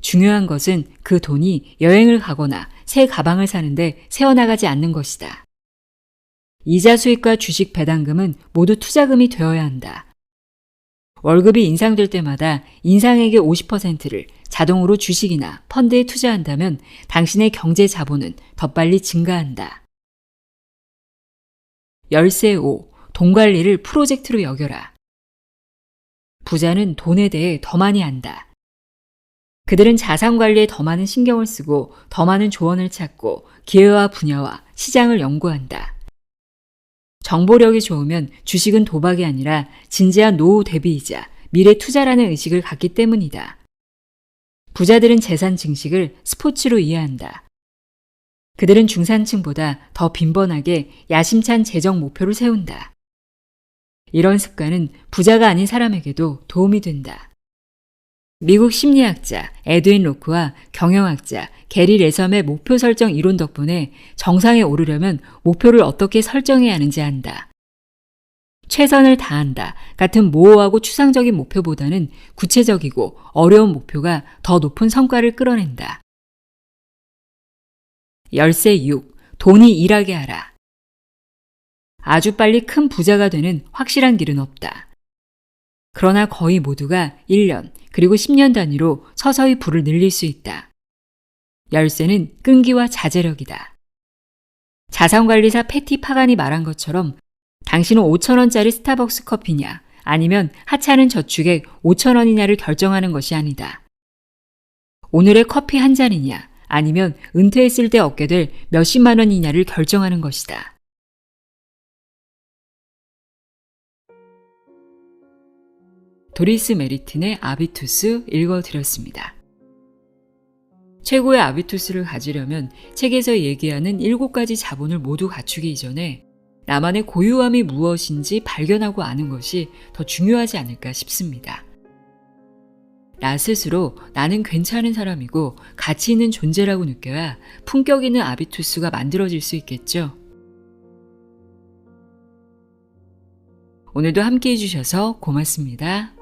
중요한 것은 그 돈이 여행을 가거나 새 가방을 사는데 새어나가지 않는 것이다. 이자 수익과 주식 배당금은 모두 투자금이 되어야 한다. 월급이 인상될 때마다 인상액의 50%를 자동으로 주식이나 펀드에 투자한다면 당신의 경제 자본은 더 빨리 증가한다. 열쇠 5. 돈 관리를 프로젝트로 여겨라. 부자는 돈에 대해 더 많이 안다. 그들은 자산 관리에 더 많은 신경을 쓰고 더 많은 조언을 찾고 기회와 분야와 시장을 연구한다. 정보력이 좋으면 주식은 도박이 아니라 진지한 노후 대비이자 미래 투자라는 의식을 갖기 때문이다. 부자들은 재산 증식을 스포츠로 이해한다. 그들은 중산층보다 더 빈번하게 야심찬 재정 목표를 세운다. 이런 습관은 부자가 아닌 사람에게도 도움이 된다. 미국 심리학자 에드윈 로크와 경영학자 게리 레섬의 목표 설정 이론 덕분에 정상에 오르려면 목표를 어떻게 설정해야 하는지 안다. 최선을 다한다 같은 모호하고 추상적인 목표보다는 구체적이고 어려운 목표가 더 높은 성과를 끌어낸다. 열쇠 6. 돈이 일하게 하라. 아주 빨리 큰 부자가 되는 확실한 길은 없다. 그러나 거의 모두가 1년 그리고 10년 단위로 서서히 부를 늘릴 수 있다. 열쇠는 끈기와 자제력이다. 자산관리사 패티 파간이 말한 것처럼 당신은 5,000원짜리 스타벅스 커피냐 아니면 하찮은 저축액 5,000원이냐를 결정하는 것이 아니다. 오늘의 커피 한 잔이냐 아니면 은퇴했을 때 얻게 될 몇십만 원이냐를 결정하는 것이다. 도리스 메리튼의 아비투스 읽어드렸습니다. 최고의 아비투스를 가지려면 책에서 얘기하는 7가지 자본을 모두 갖추기 이전에 나만의 고유함이 무엇인지 발견하고 아는 것이 더 중요하지 않을까 싶습니다. 나 스스로 나는 괜찮은 사람이고 가치 있는 존재라고 느껴야 품격 있는 아비투스가 만들어질 수 있겠죠. 오늘도 함께 해주셔서 고맙습니다.